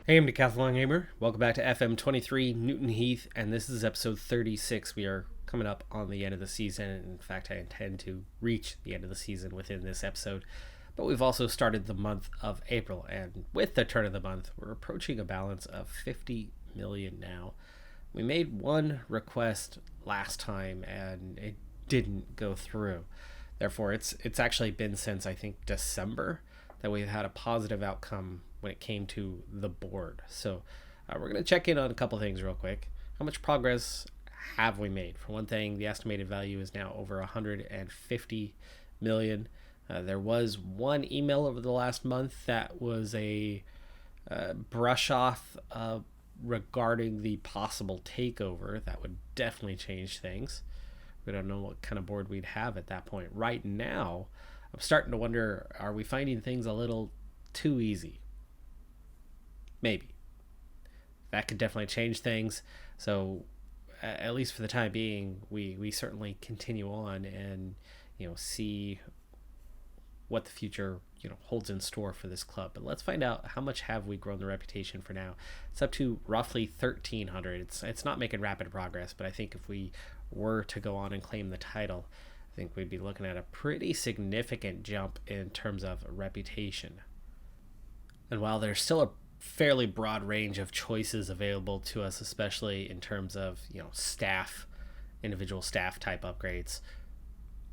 Hey, I'm Decathlon Gamer. Welcome back to FM23 Newton Heath, and this is episode 36. We are coming up on the end of the season. In fact, I intend to reach the end of the season within this episode. But we've also started the month of April, and with the turn of the month, we're approaching a balance of 50 million now. We made one request last time, and it didn't go through. Therefore, it's actually been since, I think, December that we've had a positive outcome when it came to the board. So we're going to check in on a couple things real quick. How much progress have we made? For one thing, the estimated value is now over 150 million. There was one email over the last month that was a brush off regarding the possible takeover. That would definitely change things. We don't know what kind of board we'd have at that point. Right now, I'm starting to wonder, are we finding things a little too easy? Maybe. That could definitely change things. So at least for the time being, we certainly continue on and see what the future holds in store for this club. But let's find out, how much have we grown the reputation for now? It's up to roughly 1,300. It's not making rapid progress, but I think if we were to go on and claim the title, I think we'd be looking at a pretty significant jump in terms of reputation. And while there's still a fairly broad range of choices available to us, especially in terms of individual staff type upgrades,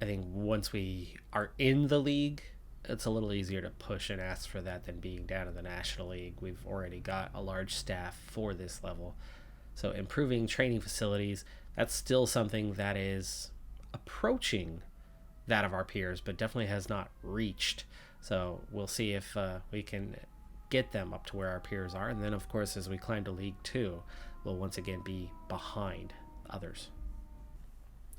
I think once we are in the league, it's a little easier to push and ask for that than being down in the National League. We've already got a large staff for this level. So improving training facilities, that's still something that is approaching that of our peers, but definitely has not reached. So we'll see if we can get them up to where our peers are. And then, of course, as we climb to League 2, we'll once again be behind others.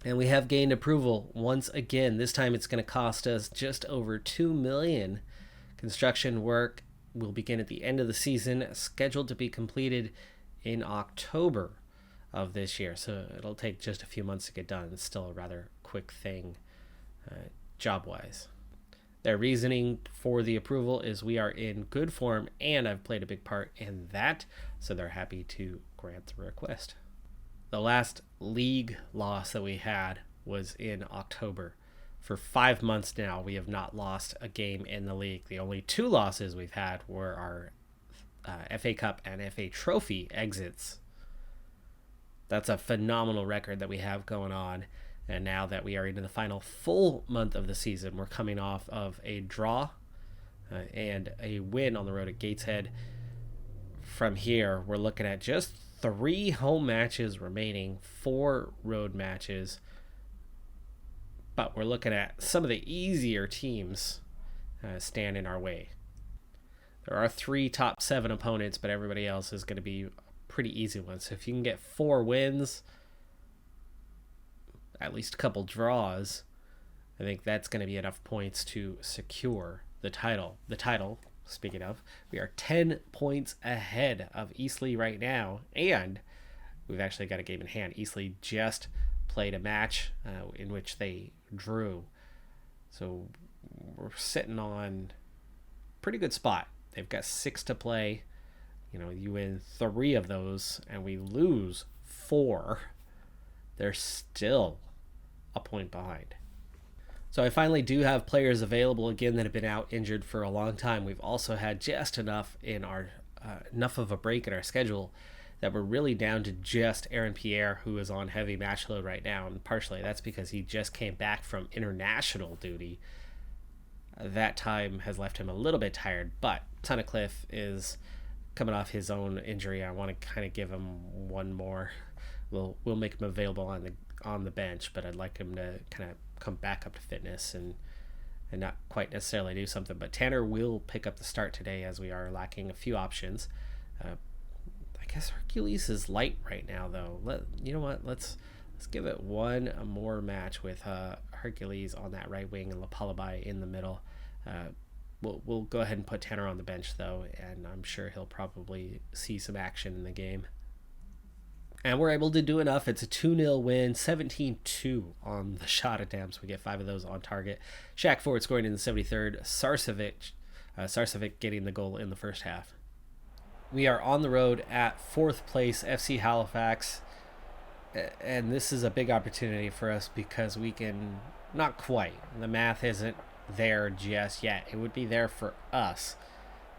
And we have gained approval once again. This time it's going to cost us just over 2 million. Construction work will begin at the end of the season, scheduled to be completed in October of this year. So it'll take just a few months to get done. It's still a rather quick thing job-wise. Their reasoning for the approval is we are in good form, and I've played a big part in that, so they're happy to grant the request. The last league loss that we had was in October. For 5 months now, we have not lost a game in the league. The only two losses we've had were our FA Cup and FA Trophy exits. That's a phenomenal record that we have going on. And now that we are into the final full month of the season, we're coming off of a draw and a win on the road at Gateshead. From here, we're looking at just 3 home matches remaining, 4 road matches. But we're looking at some of the easier teams stand in our way. There are 3 top 7 opponents, but everybody else is going to be a pretty easy one. So if you can get 4 wins, at least a couple draws, I think that's going to be enough points to secure the title. The title, speaking of, we are 10 points ahead of Eastleigh right now, and we've actually got a game in hand. Eastleigh just played a match in which they drew. So we're sitting on a pretty good spot. They've got 6 to play. You win 3 of those, and we lose 4. They're still a point behind. So I finally do have players available again that have been out injured for a long time. We've also had just enough of a break in our schedule that we're really down to just Aaron Pierre, who is on heavy match load right now, and partially that's because he just came back from international duty. That time has left him a little bit tired, but Tunnicliffe is coming off his own injury. I want to kind of give him one more. We'll make him available on the bench, but I'd like him to kind of come back up to fitness and not quite necessarily do something. But Tanner will pick up the start today, as we are lacking a few options. I guess Hercules is light right now, though. You know what? Let's give it one more match with Hercules on that right wing and Lapalabai in the middle. We'll go ahead and put Tanner on the bench, though, and I'm sure he'll probably see some action in the game. And we're able to do enough. It's a 2-0 win, 17-2 on the shot attempts. We get 5 of those on target. Shaq Ford scoring in the 73rd. Sarcevic getting the goal in the first half. We are on the road at 4th place FC Halifax, and this is a big opportunity for us because we can, not quite, the math isn't there just yet. It would be there for us,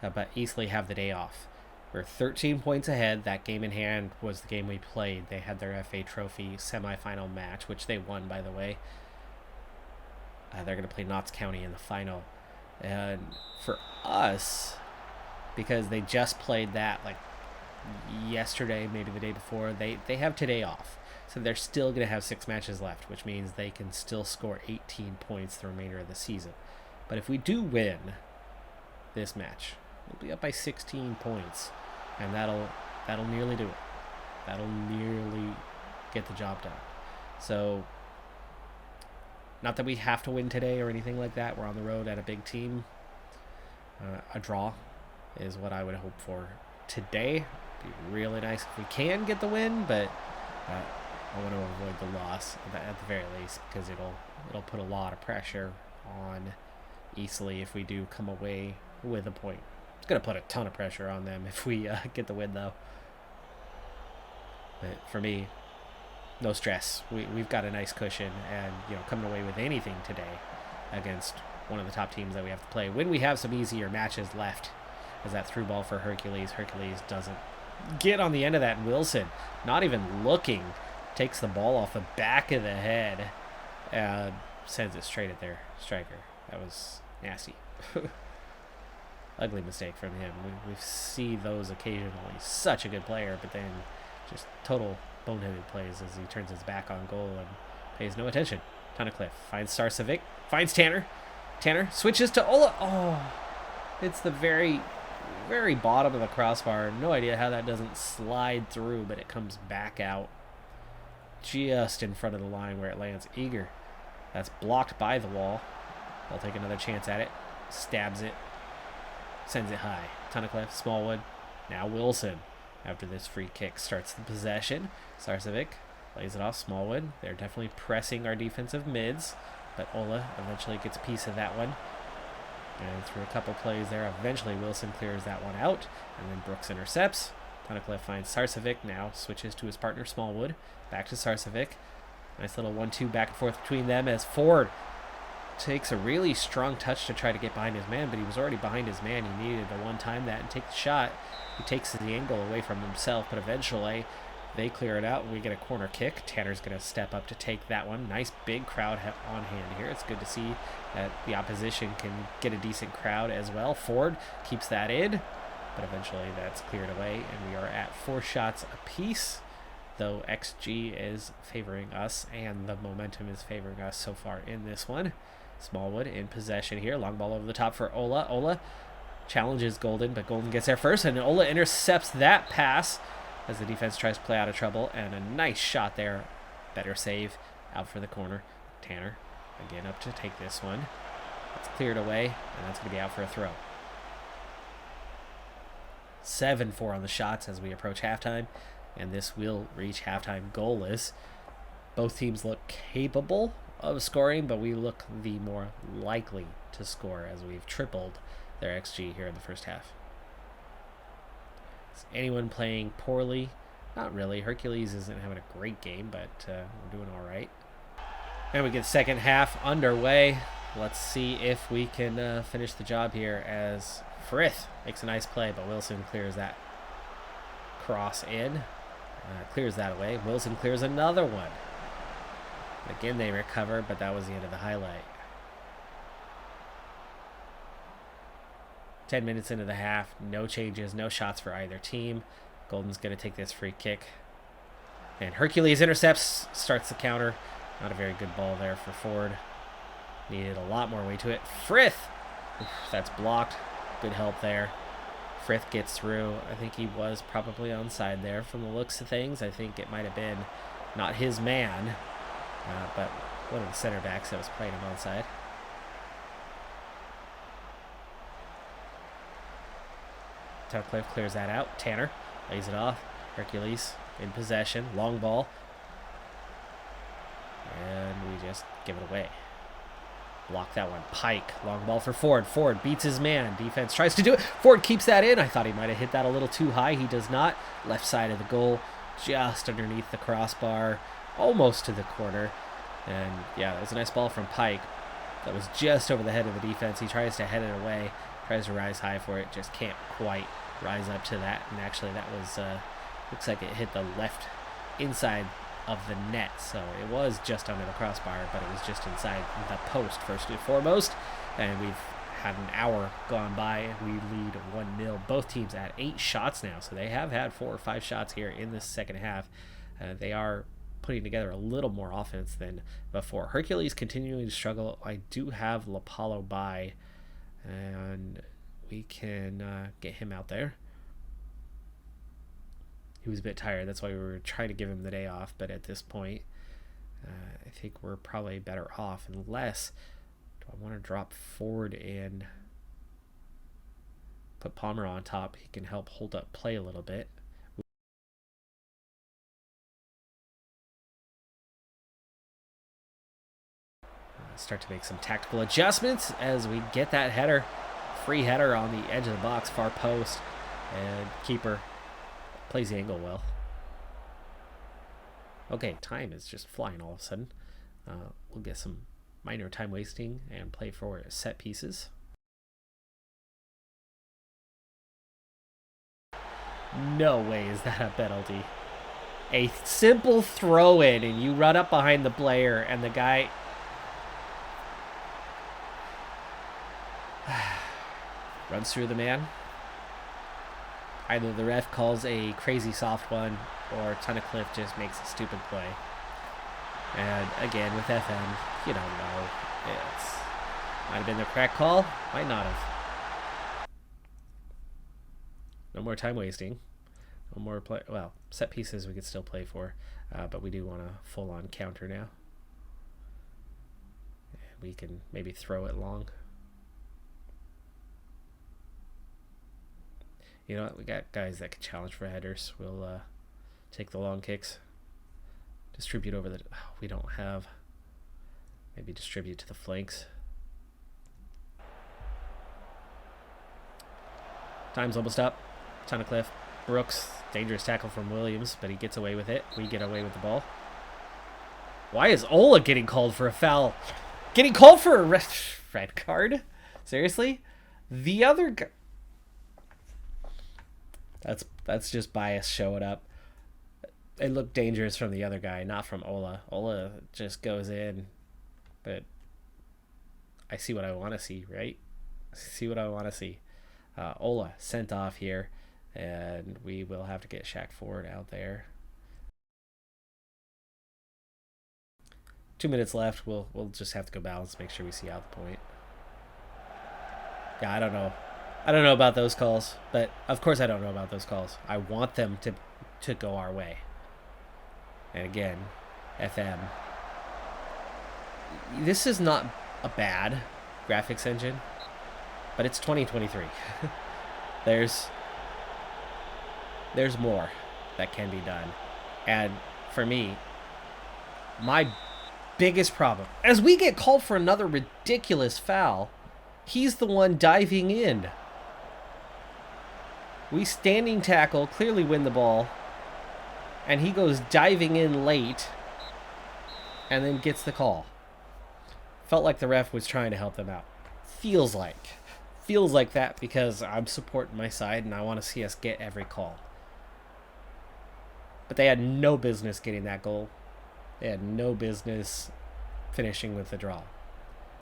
but easily have the day off. We're 13 points ahead. That game in hand was the game we played. They had their FA Trophy semifinal match, which they won, by the way. They're going to play Notts County in the final. And for us, because they just played that like yesterday, maybe the day before, they have today off. So they're still going to have 6 matches left, which means they can still score 18 points the remainder of the season. But if we do win this match, we'll be up by 16 points, and that'll nearly do it. That'll nearly get the job done. So, not that we have to win today or anything like that. We're on the road at a big team. A draw is what I would hope for today. It'd be really nice if we can get the win, but I want to avoid the loss at the very least, because it'll put a lot of pressure on Eastleigh if we do come away with a point. It's going to put a ton of pressure on them if we get the win, though. But for me, no stress. We've got a nice cushion, and coming away with anything today against one of the top teams that we have to play, when we have some easier matches left, is that through ball for Hercules. Hercules doesn't get on the end of that, and Wilson, not even looking, takes the ball off the back of the head and sends it straight at their striker. That was nasty. Ugly mistake from him. We see those occasionally. Such a good player, but then just total boneheaded plays as he turns his back on goal and pays no attention. Tunnicliffe finds Sarcevic, finds Tanner. Tanner switches to Ola. Oh, it's the very, very bottom of the crossbar. No idea how that doesn't slide through, but it comes back out just in front of the line where it lands. Eager. That's blocked by the wall. They'll take another chance at it. Stabs it. Sends it high. Tunnicliffe, Smallwood. Now Wilson. After this free kick starts the possession. Sarcevic lays it off. Smallwood. They're definitely pressing our defensive mids, but Ola eventually gets a piece of that one. And through a couple plays there, eventually Wilson clears that one out, and then Brooks intercepts. Tunnicliffe finds Sarcevic, now switches to his partner Smallwood. Back to Sarcevic. Nice little 1-2 back and forth between them as Ford takes a really strong touch to try to get behind his man, but he was already behind his man. He needed to one-time that and take the shot. He takes the angle away from himself, but eventually they clear it out and we get a corner kick. Tanner's going to step up to take that one. Nice big crowd on hand here. It's good to see that the opposition can get a decent crowd as well. Ford keeps that in, but eventually that's cleared away, and we are at 4 shots apiece, though XG is favoring us and the momentum is favoring us so far in this one. Smallwood in possession here. Long ball over the top for Ola. Ola challenges Golden, but Golden gets there first, and Ola intercepts that pass as the defense tries to play out of trouble, and a nice shot there. Better save out for the corner. Tanner again up to take this one. It's cleared away, and that's going to be out for a throw. 7-4 on the shots as we approach halftime, and this will reach halftime goalless. Both teams look capable of scoring, but we look the more likely to score as we've tripled their XG here in the first half. Is anyone playing poorly? Not really. Hercules isn't having a great game, but we're doing all right. And we get the second half underway. Let's see if we can finish the job here as Frith makes a nice play, but Wilson clears that cross in. Clears that away. Wilson clears another one. Again, they recover, but that was the end of the highlight. 10 minutes into the half, no changes, no shots for either team. Golden's going to take this free kick. And Hercules intercepts, starts the counter. Not a very good ball there for Ford. Needed a lot more weight to it. Frith! Oof, that's blocked. Good help there. Frith gets through. I think he was probably onside there from the looks of things. I think it might have been not his man, but one of the center backs that was playing him onside. Tunnicliffe clears that out. Tanner lays it off. Hercules in possession. Long ball. And we just give it away. Block that one. Pike. Long ball for Ford. Ford beats his man. Defense tries to do it. Ford keeps that in. I thought he might have hit that a little too high. He does not. Left side of the goal. Just underneath the crossbar. Almost to the corner. And yeah, that was a nice ball from Pike. That was just over the head of the defense. He tries to head it away. Tries to rise high for it. Just can't quite rise up to that. And actually that was, looks like it hit the left inside of the net, so it was just under the crossbar, but it was just inside the post first and foremost. And we've had an hour gone by. We lead 1-0. Both teams at 8 shots now, so they have had 4 or 5 shots here in this second half. They are putting together a little more offense than before. Hercules continuing to struggle. I do have Lapalo by, and we can get him out there. He was a bit tired. That's why we were trying to give him the day off. But at this point, I think we're probably better off. Unless, do I want to drop forward and put Palmer on top? He can help hold up play a little bit. Start to make some tactical adjustments as we get that header. Free header on the edge of the box, far post. And keeper plays the angle well. Okay, time is just flying all of a sudden. We'll get some minor time wasting and play for set pieces. No way is that a penalty. A simple throw in and you run up behind the player and the guy runs through the man. Either the ref calls a crazy soft one or Tunnicliffe just makes a stupid play. And again, with FM, you don't know. It might have been the correct call, might not have. No more time wasting. No more play. Well, set pieces we could still play for, but we do want a full-on counter now. We can maybe throw it long. You know what? We got guys that can challenge for headers. We'll take the long kicks. Distribute over the... Oh, we don't have... Maybe distribute to the flanks. Time's almost up. Tunnicliffe. Brooks. Dangerous tackle from Williams, but he gets away with it. We get away with the ball. Why is Ola getting called for a foul? Getting called for a red card? Seriously? The other guy... That's just bias showing up. It looked dangerous from the other guy, not from Ola. Ola just goes in, but I see what I want to see, right? I see what I want to see. Ola sent off here, and we will have to get Shaq Ford out there. 2 minutes left. We'll just have to go balance, make sure we see out the point. Yeah, I don't know about those calls, but of course I don't know about those calls. I want them to go our way. And again, FM. This is not a bad graphics engine, but it's 2023. There's more that can be done. And for me, my biggest problem, as we get called for another ridiculous foul, he's the one diving in. We standing tackle, clearly win the ball, and he goes diving in late and then gets the call. Felt like the ref was trying to help them out. Feels like that because I'm supporting my side and I want to see us get every call. But they had no business getting that goal. They had no business finishing with the draw.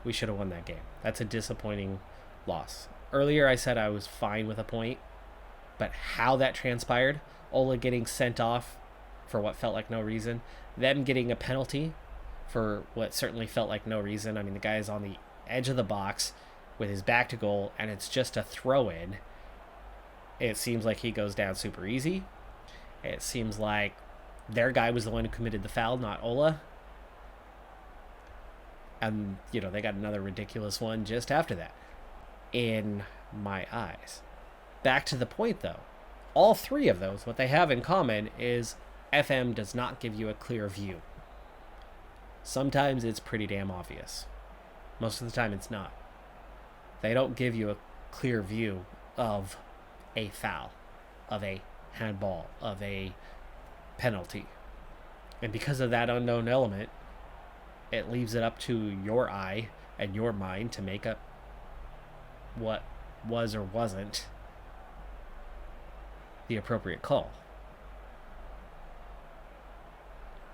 We should have won that game. That's a disappointing loss. Earlier I said I was fine with a point, but how that transpired, Ola getting sent off for what felt like no reason, them getting a penalty for what certainly felt like no reason. I mean, the guy is on the edge of the box with his back to goal, and it's just a throw-in. It seems like he goes down super easy. It seems like their guy was the one who committed the foul, not Ola. And, you know, they got another ridiculous one just after that. In my eyes. Back to the point, though. All three of those, what they have in common is FM does not give you a clear view. Sometimes it's pretty damn obvious. Most of the time it's not. They don't give you a clear view of a foul, of a handball, of a penalty. And because of that unknown element, it leaves it up to your eye and your mind to make up what was or wasn't the appropriate call.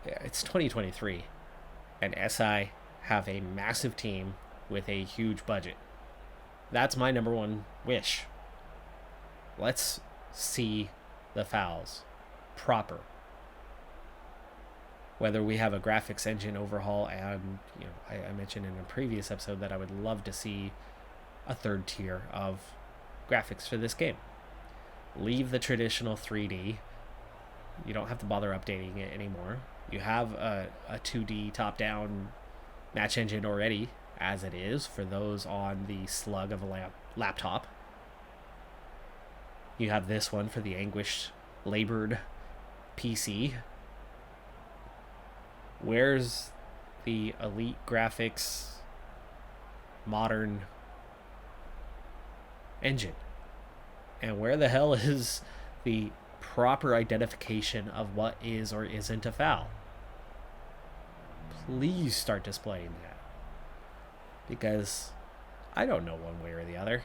Yeah, it's 2023, and SI have a massive team with a huge budget. That's my number one wish. Let's see the fouls proper. Whether we have a graphics engine overhaul, and I mentioned in a previous episode that I would love to see a third tier of graphics for this game. Leave the traditional 3D. You don't have to bother updating it anymore. You have a 2D top-down match engine already, as it is, for those on the slug of a laptop. You have this one for the anguished, labored PC. Where's the elite graphics modern engine? And where the hell is the proper identification of what is or isn't a foul? Please start displaying that. Because I don't know one way or the other.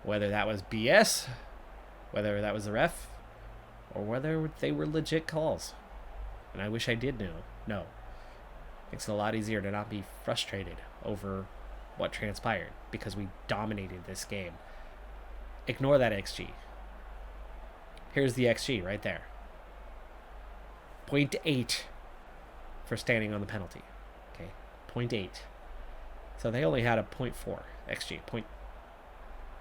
Whether that was BS, whether that was the ref, or whether they were legit calls. And I wish I did know. No. Makes it a lot easier to not be frustrated over what transpired, because we dominated this game. Ignore that XG. Here's the XG right there. 0.8 for standing on the penalty. Okay, 0.8. So they only had a 0.4 XG.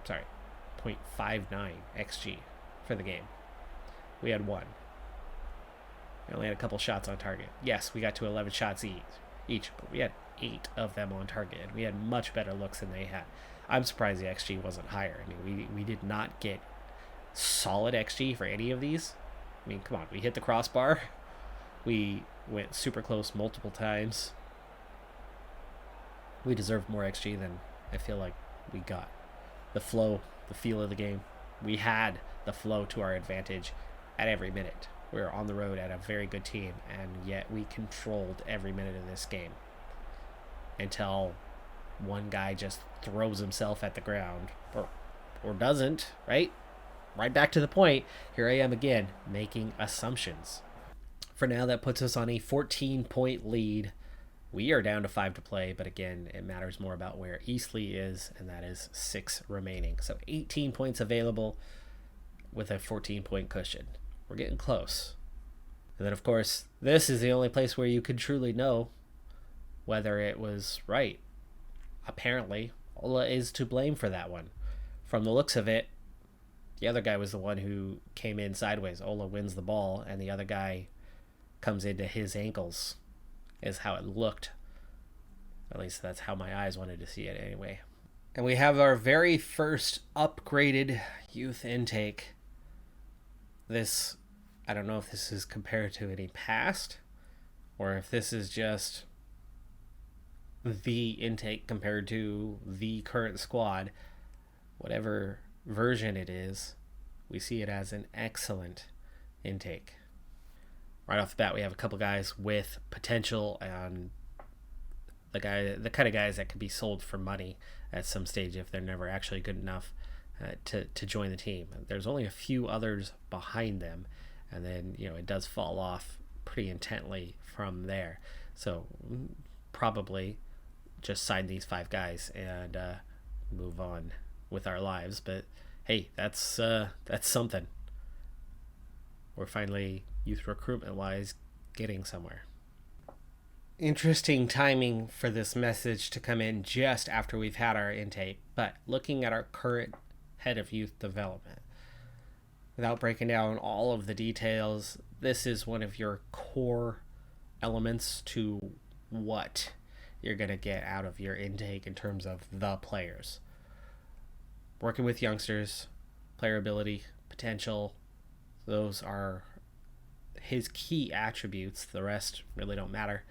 0.59 XG for the game. We had 1. We only had a couple shots on target. Yes, we got to 11 shots each, but we had 8 of them on target, and we had much better looks than they had. I'm surprised the XG wasn't higher. I mean, we did not get solid XG for any of these. I mean, come on, we hit the crossbar. We went super close multiple times. We deserved more XG than I feel like we got. The flow, the feel of the game. We had the flow to our advantage at every minute. We were on the road at a very good team, and yet we controlled every minute of this game. Until one guy just throws himself at the ground. Or doesn't, right? Right back to the point. Here I am again, making assumptions. For now, that puts us on a 14-point lead. We are down to 5 to play, but again, it matters more about where Eastleigh is, and that is 6 remaining. So 18 points available with a 14-point cushion. We're getting close. And then, of course, this is the only place where you could truly know whether it was right. Apparently, Ola is to blame for that one. From the looks of it, the other guy was the one who came in sideways. Ola wins the ball, and the other guy comes into his ankles, is how it looked. At least that's how my eyes wanted to see it anyway. And we have our very first upgraded youth intake. This, I don't know if this is compared to any past, or if this is just the intake compared to the current squad. Whatever version it is, we see it as an excellent intake. Right off the bat, we have a couple guys with potential, and the kind of guys that could be sold for money at some stage if they're never actually good enough to join the team. There's only a few others behind them, and then it does fall off pretty intently from there. So probably just sign these 5 guys and move on with our lives. But hey, that's something. We're finally, youth recruitment wise, getting somewhere. Interesting timing for this message to come in just after we've had our intake, but looking at our current head of youth development, without breaking down all of the details, this is one of your core elements to what you're going to get out of your intake in terms of the players. Working with youngsters, player ability, potential, those are his key attributes. The rest really don't matter.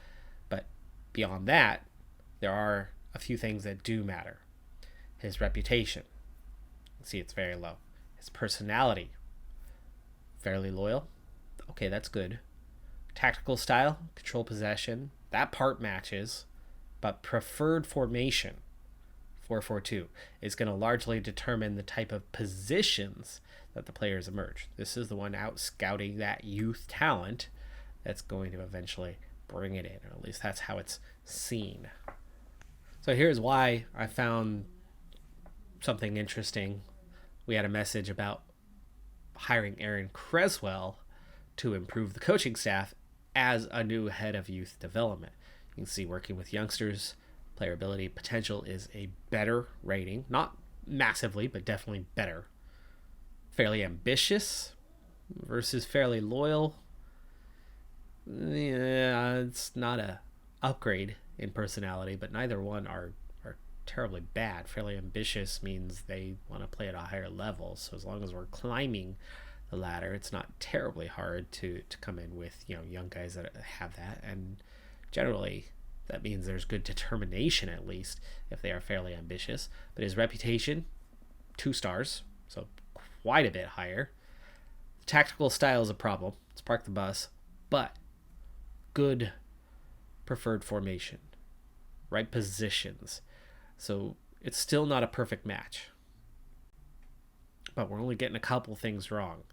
But beyond that, there are a few things that do matter. His reputation. See, it's very low. His personality. Fairly loyal. Okay, that's good. Tactical style, control possession. That part matches. But preferred formation, 4-4-2, is going to largely determine the type of positions that the players emerge. This is the one out scouting that youth talent that's going to eventually bring it in, or at least that's how it's seen. So here's why I found something interesting. We had a message about hiring Aaron Creswell to improve the coaching staff as a new head of youth development. You can see working with youngsters, player ability potential is a better rating. Not massively, but definitely better. Fairly ambitious versus fairly loyal. Yeah, it's not a upgrade in personality, but neither one are terribly bad. Fairly ambitious means they want to play at a higher level. So as long as we're climbing the ladder, it's not terribly hard to come in with, young guys that have that. And generally, that means there's good determination, at least, if they are fairly ambitious. But his reputation, 2 stars, so quite a bit higher. The tactical style is a problem. Let's park the bus. But good preferred formation, right positions. So it's still not a perfect match. But we're only getting a couple things wrong,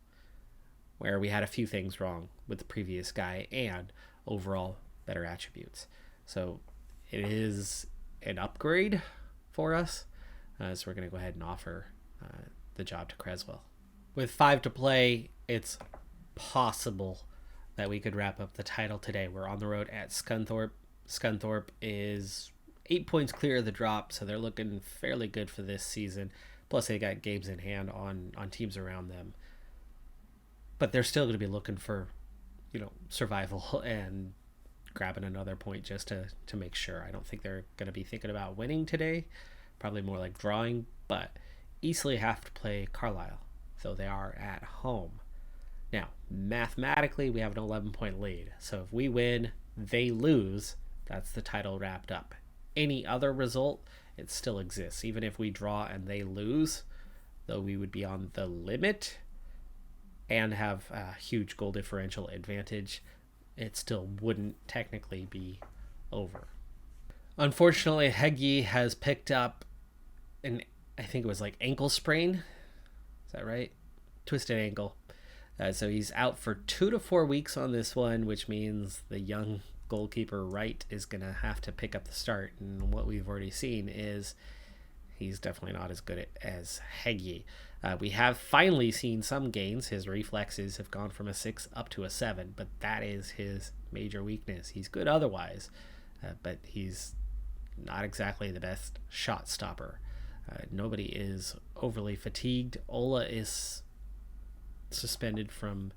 where we had a few things wrong with the previous guy and overall better attributes. So it is an upgrade for us. So we're going to go ahead and offer the job to Creswell. With 5 to play, it's possible that we could wrap up the title today. We're on the road at Scunthorpe. Scunthorpe is 8 points clear of the drop, so they're looking fairly good for this season. Plus, they got games in hand on teams around them. But they're still going to be looking for, survival and grabbing another point just to make sure. I don't think they're going to be thinking about winning today. Probably more like drawing. But Eastleigh have to play Carlisle, so they are at home. Now, mathematically, we have an 11-point lead. So if we win, they lose, that's the title wrapped up. Any other result, it still exists. Even if we draw and they lose, though we would be on the limit and have a huge goal differential advantage, it still wouldn't technically be over. Unfortunately, Heath has picked up I think it was like ankle sprain. Is that right? Twisted ankle. So he's out for 2 to 4 weeks on this one, which means the young goalkeeper Wright is going to have to pick up the start. And what we've already seen is he's definitely not as good as Heath. We have finally seen some gains. His reflexes have gone from a 6 up to a 7, but that is his major weakness. He's good otherwise, but he's not exactly the best shot stopper. Nobody is overly fatigued. Ola is suspended from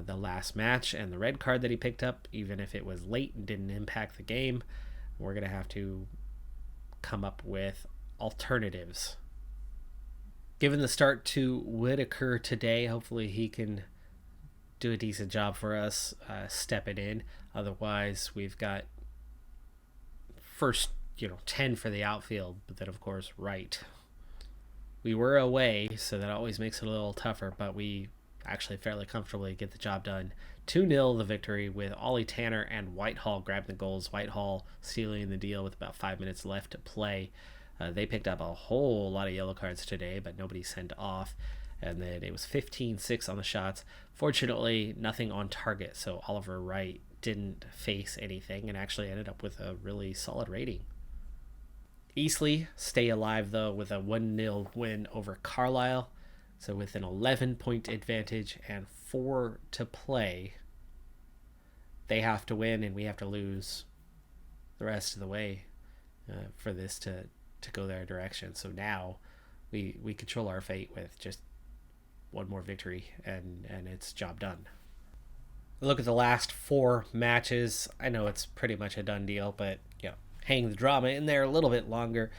the last match, and the red card that he picked up, even if it was late and didn't impact the game, we're going to have to come up with alternatives. Given the start to Whitaker today, hopefully he can do a decent job for us, stepping in. Otherwise, we've got first 10 for the outfield, but then of course Wright. We were away, so that always makes it a little tougher, but we actually fairly comfortably get the job done. 2-0 the victory, with Ollie Tanner and Whitehall grabbing the goals. Whitehall stealing the deal with about 5 minutes left to play. They picked up a whole lot of yellow cards today, but nobody sent off. And then it was 15-6 on the shots. Fortunately, nothing on target, so Oliver Wright didn't face anything and actually ended up with a really solid rating. Eastleigh stay alive, though, with a 1-0 win over Carlisle. So with an 11-point advantage and 4 to play, they have to win and we have to lose the rest of the way for this to go their direction. So now we control our fate with just one more victory and it's job done. Look at the last 4 matches. I know it's pretty much a done deal, but hang the drama in there a little bit longer.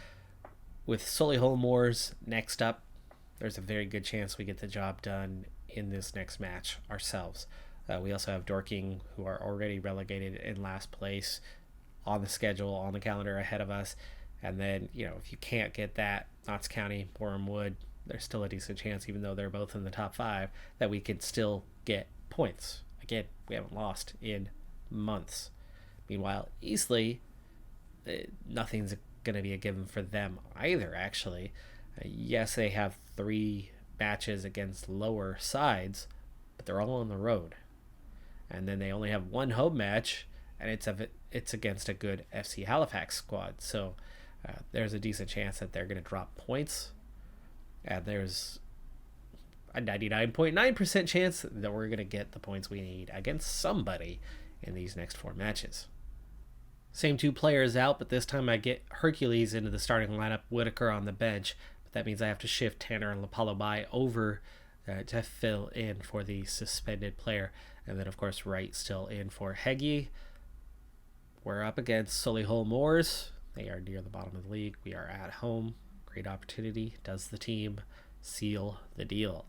With Solihull Moors next up, there's a very good chance we get the job done in this next match ourselves. We also have Dorking, who are already relegated in last place. on the schedule, on the calendar ahead of us. And then, if you can't get that, Notts County, Boreham Wood, there's still a decent chance, even though they're both in the top 5, that we could still get points. Again, we haven't lost in months. Meanwhile, Eastleigh, nothing's going to be a given for them either, actually. Yes, they have 3 matches against lower sides, but they're all on the road. And then they only have 1 home match, and it's against a good FC Halifax squad. So there's a decent chance that they're going to drop points. And there's a 99.9% chance that we're going to get the points we need against somebody in these next 4 matches. Same 2 players out, but this time I get Hercules into the starting lineup, Whitaker on the bench. But that means I have to shift Tanner and Lapalobai over to fill in for the suspended player. And then, of course, Wright still in for Heggie. We're up against Solihull Moors. They are near the bottom of the league. We are at home. Great opportunity. Does the team seal the deal?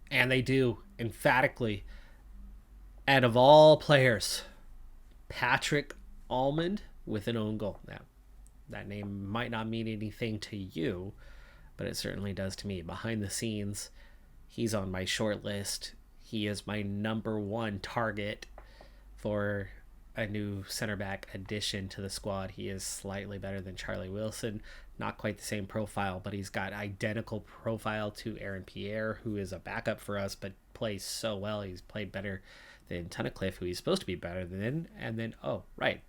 And they do, emphatically. And of all players, Patrick Almond with an own goal. Now, that name might not mean anything to you, but it certainly does to me. Behind the scenes, he's on my short list. He is my number 1 target for a new center back addition to the squad. He is slightly better than Charlie Wilson. Not quite the same profile, but he's got identical profile to Aaron Pierre, who is a backup for us, but plays so well. He's played better than Tunnicliffe, who he's supposed to be better than. And then,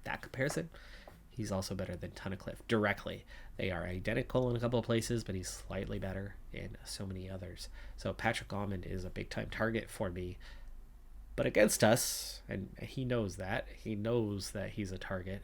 that comparison. He's also better than Tunnicliffe directly. They are identical in a couple of places, but he's slightly better in so many others. So Patrick Almond is a big-time target for me. But against us, and he knows that. He knows that he's a target.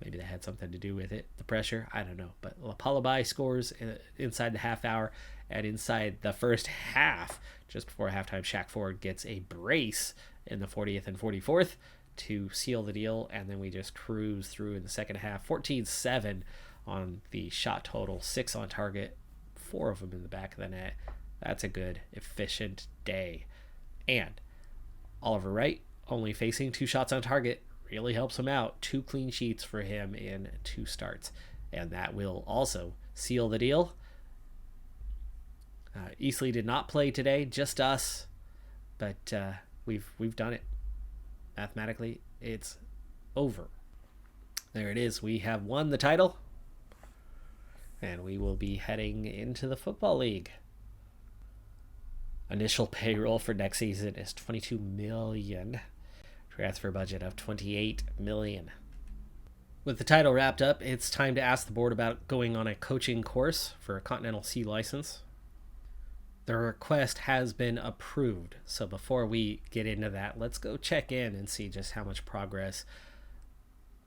Maybe that had something to do with it. The pressure, I don't know. But Lapalobai scores inside the half hour, and inside the first half, just before halftime, Shaq Ford gets a brace in the 40th and 44th to seal the deal, and then we just cruise through in the second half. 14-7 on the shot total, 6 on target, 4 of them in the back of the net. That's a good, efficient day. And Oliver Wright, only facing 2 shots on target, really helps him out. 2 clean sheets for him in 2 starts. And that will also seal the deal. Eastleigh did not play today, just us. But we've done it. Mathematically, it's over. There it is. We have won the title. And we will be heading into the Football League. Initial payroll for next season is $22 million. Transfer budget of $28 million. With the title wrapped up, it's time to ask the board about going on a coaching course for a Continental C license. The request has been approved, so before we get into that, let's go check in and see just how much progress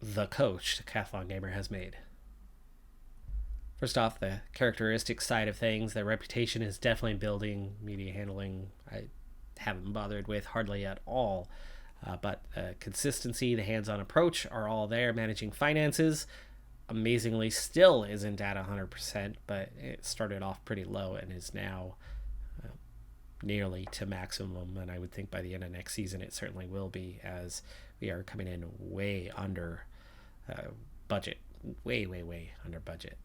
the coach, Decathlon Gamer, has made. First off, the characteristic side of things, their reputation is definitely building. Media handling, I haven't bothered with hardly at all. But consistency, the hands-on approach are all there. Managing finances, amazingly, still isn't at 100%, but it started off pretty low and is now nearly to maximum. And I would think by the end of next season, it certainly will be, as we are coming in way under budget. Way under budget.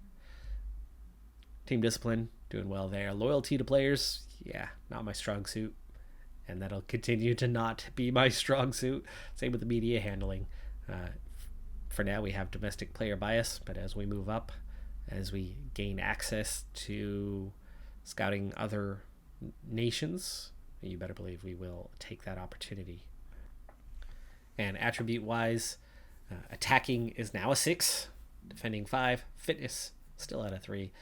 Team discipline, doing well there. Loyalty to players, not my strong suit. And that'll continue to not be my strong suit. Same with the media handling. For now, we have domestic player bias, but as we move up, as we gain access to scouting other nations, you better believe we will take that opportunity. And attribute-wise, attacking is now a 6, defending 5, fitness still at a 3,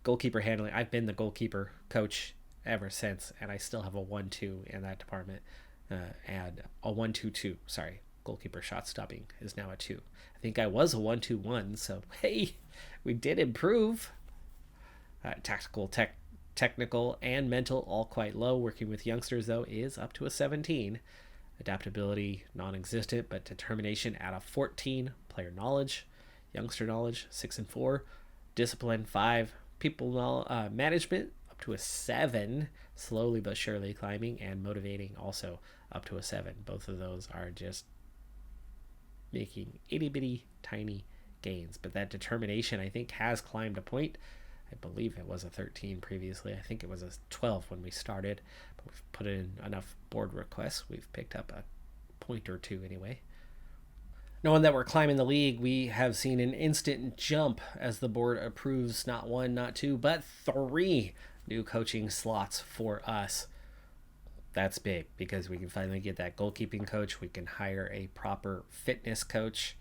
goalkeeper handling. I've been the goalkeeper coach ever since, and I still have a 1-2 in that department, and a 1-2-2. Sorry, goalkeeper shot stopping is now a 2. I think I was a 1-2-1, so hey, we did improve. Tactical, technical, and mental all quite low. Working with youngsters though is up to a 17. Adaptability non-existent, but determination at a 14. Player knowledge, youngster knowledge 6 and 4. Discipline 5. People management up to a 7, slowly but surely climbing, and motivating also up to a 7. Both of those are just making itty bitty tiny gains. But that determination, I think, has climbed a point. I believe it was a 13 previously. I think it was a 12 when we started, but we've put in enough board requests. We've picked up a point or two anyway. Knowing that we're climbing the league, we have seen an instant jump as the board approves not one, not two, but 3 new coaching slots for us. That's big because we can finally get that goalkeeping coach. We can hire a proper fitness coach.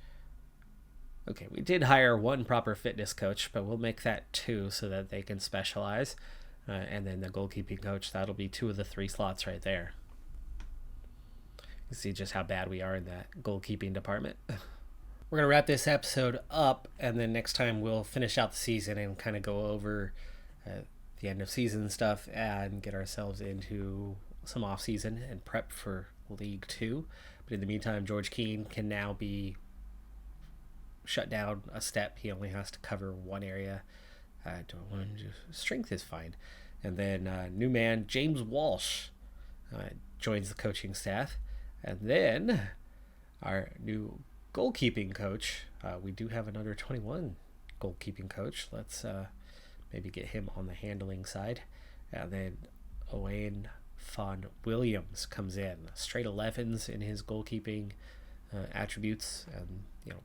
Okay, we did hire 1 proper fitness coach, but we'll make that 2 so that they can specialize. And then the goalkeeping coach, that'll be 2 of the 3 slots right there. You see just how bad we are in that goalkeeping department. We're going to wrap this episode up, and then next time we'll finish out the season and kind of go over the end of season stuff and get ourselves into some off season and prep for League 2. But in the meantime, George Keane can now be shut down a step. He only has to cover one area. Strength is fine. And then new man James Walsh joins the coaching staff. And then our new goalkeeping coach. We do have an under 21 goalkeeping coach. Let's maybe get him on the handling side. And then Owain Fawn Williams comes in. Straight 11s in his goalkeeping attributes, and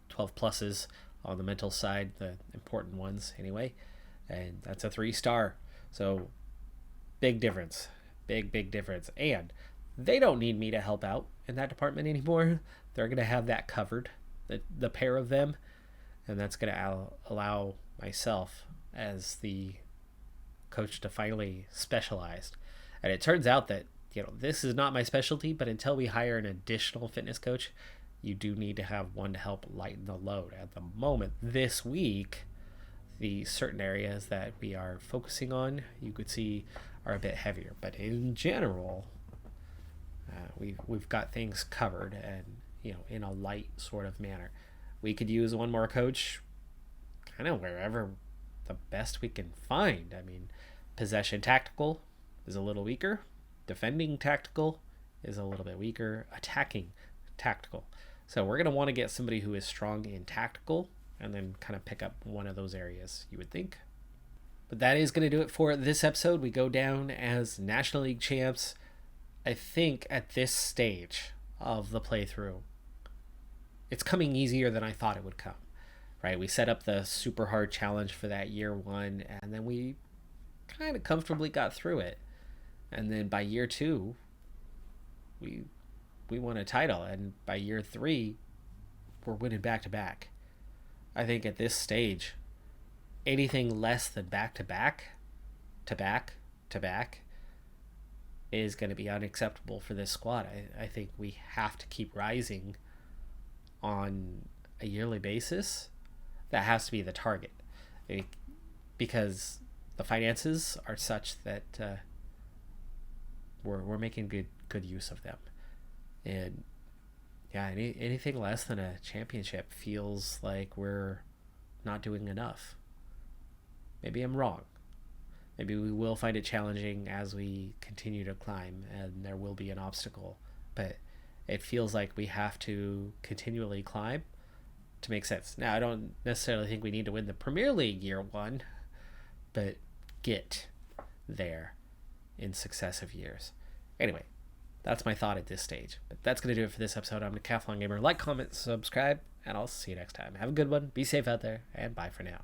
12 pluses on the mental side, the important ones anyway, and that's a 3-star. So big difference, big difference. And they don't need me to help out in that department anymore. They're going to have that covered, the pair of them, and that's going to allow myself as the coach to finally specialize. And it turns out that this is not my specialty, but until we hire an additional fitness coach, you do need to have one to help lighten the load. At the moment, this week, the certain areas that we are focusing on, you could see, are a bit heavier. But in general, we've got things covered, and in a light sort of manner. We could use one more coach, kind of wherever the best we can find. I mean, possession tactical is a little weaker. Defending tactical is a little bit weaker. Attacking tactical. So we're going to want to get somebody who is strong in tactical and then kind of pick up one of those areas, you would think. But that is going to do it for this episode. We go down as National League champs. I think at this stage of the playthrough, it's coming easier than I thought it would come. Right? We set up the super hard challenge for that year 1, and then we kind of comfortably got through it. And then by year 2, we won a title, and by year 3, we're winning back-to-back. I think at this stage, anything less than back-to-back is going to be unacceptable for this squad. I think we have to keep rising on a yearly basis. That has to be the target, because the finances are such that we're making good use of them. And yeah, anything less than a championship feels like we're not doing enough. Maybe I'm wrong. Maybe we will find it challenging as we continue to climb, and there will be an obstacle. But it feels like we have to continually climb to make sense. Now, I don't necessarily think we need to win the Premier League year 1, but get there in successive years. Anyway, that's my thought at this stage. But that's going to do it for this episode. I'm Decathlon Gamer. Like, comment, subscribe, and I'll see you next time. Have a good one. Be safe out there, and bye for now.